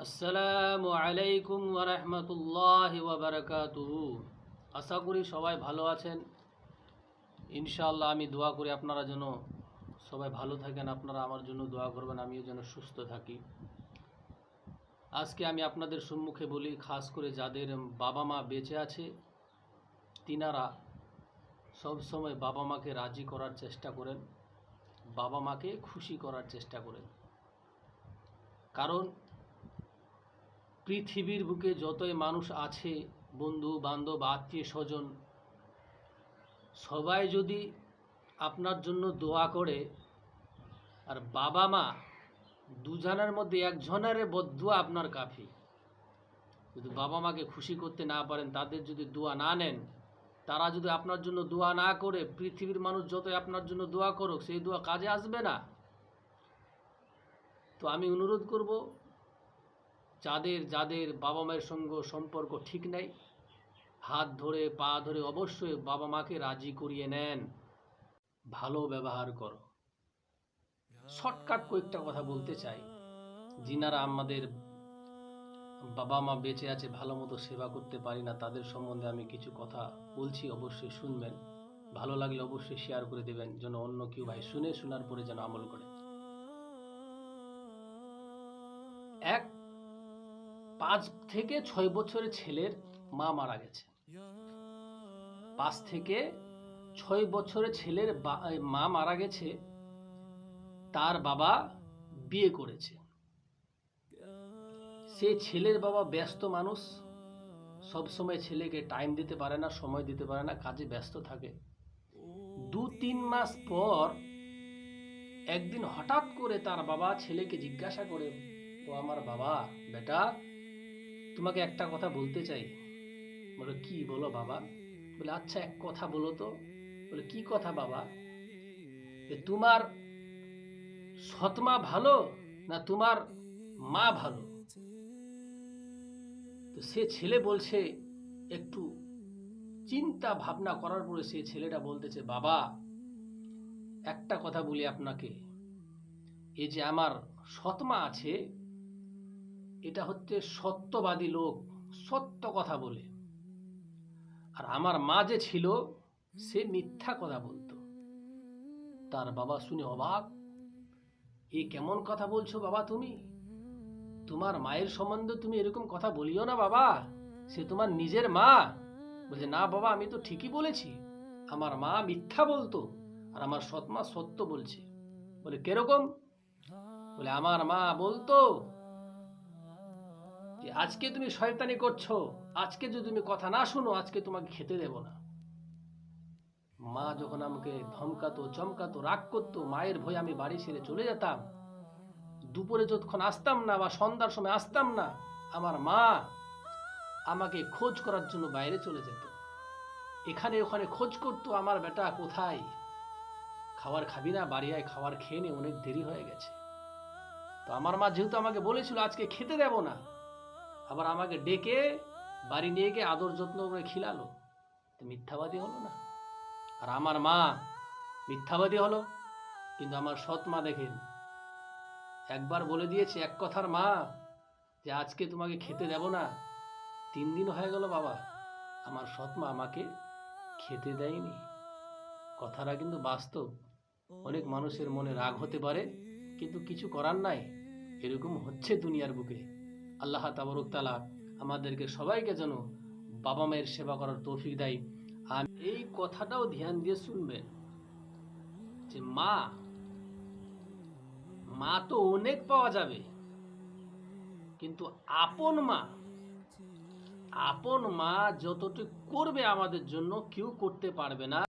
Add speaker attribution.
Speaker 1: আসসালামু আলাইকুম ওয়া রাহমাতুল্লাহি ওয়া বারাকাতুহু। আশা করি সবাই ভালো আছেন। ইনশাআল্লাহ আমি দোয়া করি আপনারা যেন সবাই ভালো থাকেন, আপনারা আমার জন্য দোয়া করবেন, আমিও যেন সুস্থ থাকি। আজকে আমি আপনাদের সম্মুখে বলি, খাস করে যাদের বাবা মা বেঁচে আছে তিনারা সবসময় বাবা মাকে রাজি করার চেষ্টা করেন, বাবা মাকে খুশি করার চেষ্টা করেন। কারণ পৃথিবীর বুকে যতই মানুষ আছে, বন্ধু বান্ধব আত্মীয় স্বজন, সবাই যদি আপনার জন্য দোয়া করে আর বাবা মা দুজনের মধ্যে একজনের বদদুয়া আপনার কাফি। যদি বাবা মাকে খুশি করতে না পারেন, তাদের যদি দোয়া না নেন, তারা যদি আপনার জন্য দোয়া না করে, পৃথিবীর মানুষ যতই আপনার জন্য দোয়া করুক সেই দোয়া কাজে আসবে না। তো আমি অনুরোধ করব, যাদের বাবা মায়ের সঙ্গে সম্পর্ক ঠিক নেই, হাত ধরে পা ধরে অবশ্যই বাবা মাকে রাজি করিয়ে নেন, ভালো ব্যবহার করো। শর্টকাট কয়েকটা কথা বলতে চাই। যিনারা আমাদের বাবা মা বেঁচে আছে, ভালো মতো সেবা করতে পারি না, তাদের সম্বন্ধে আমি কিছু কথা বলছি, অবশ্যই শুনবেন। ভালো লাগলে অবশ্যই শেয়ার করে দেবেন, যেন অন্য কেউ ভাই শোনার পরে যেন আমল করে। 5 থেকে 6 বছরের ছেলের মা মারা গেছে। 5 থেকে 6 বছরের ছেলের মা মারা গেছে। তার বাবা বিয়ে করেছে। সে ছেলের বাবা ব্যস্ত মানুষ, সব সময় ছেলেকে টাইম দিতে পারে না, সময় দিতে পারে না, কাজে ব্যস্ত থাকে। 2-3 মাস পর একদিন হঠাৎ করে তার বাবা ছেলেকে জিজ্ঞাসা করে, ও আমার বাবা, বেটা তোমাকে একটা কথা বলতে চাই। বলে, কি বলো বাবা? বলে, আচ্ছা এক কথা বলো তো। বলে, কি কথা বাবা? তোমার সৎমা ভালো না তোমার মা ভালো? তো সে ছেলে বলছে, একটু চিন্তা ভাবনা করার পরে সে ছেলেটা বলতেছে, বাবা একটা কথা বলি আপনাকে, এই যে আমার সৎমা আছে, এটা হচ্ছে সত্যবাদী লোক, সত্য কথা বলে। আর আমার মা যে ছিল, সে মিথ্যা কথা বলতো। তার বাবা শুনে অবাক, এ কেমন কথা বলছো বাবা তুমি? তোমার মায়ের সম্বন্ধে তুমি এরকম কথা বলিও না বাবা, সে তোমার নিজের মা। বলছে, না বাবা, আমি তো ঠিকই বলেছি, আমার মা মিথ্যা বলতো আর আমার সৎমা সত্য বলছে। বলে, কিরকম? বলে, আমার মা বলতো যে আজকে তুমি শয়তানি করছো, আজকে যদি তুমি কথা না শুনো, আজকে তোমাকে খেতে দেব না। মা যখন আমাকে ধমকাতো, চমকাতো, রাগ করতো, মায়ের ভয়ে আমি বাড়ি ছেড়ে চলে যেতাম। দুপুরে যতক্ষণ আসতাম না বা সন্ধ্যার সময় আসতাম না, আমার মা আমাকে খোঁজ করার জন্য বাইরে চলে যেত। এখানে ওখানে খোঁজ করতো, আমার বেটা কোথায়, খাবার খাবি না? বাড়ি আয়, খাবার খেয়ে নে, অনেক দেরি হয়ে গেছে। তো আমার মা যেহেতু আমাকে বলেছিল আজকে খেতে দেব না, আবার আমাকে ডেকে বাড়ি নিয়ে গিয়ে আদর যত্ন করে খিলালো, তো মিথ্যাবাদী হলো না? আর আমার মা মিথ্যাবাদী হলো। কিন্তু আমার সৎ মা দেখেন, একবার বলে দিয়েছে, এক কথার মা, যে আজকে তোমাকে খেতে দেব না। 3 দিন হয়ে গেল বাবা, আমার সৎ মা আমাকে খেতে দেয়নি। কথাটা কিন্তু বাস্তব। অনেক মানুষের মনে রাগ হতে পারে, কিন্তু কিছু করার নাই, এরকম হচ্ছে দুনিয়ার বুকে। আল্লাহ তাবারক তাআলা আমাদেরকে সবাইকে যেন বাবা মায়ের সেবা করার তৌফিক দেয়। আর এই কথাটাও ধ্যান দিয়ে শুনবেন, যে মা তো অনেক পাওয়া যাবে, কিন্তু আপন মা যতটুকু করবে আমাদের জন্য, কেউ করতে পারবে না।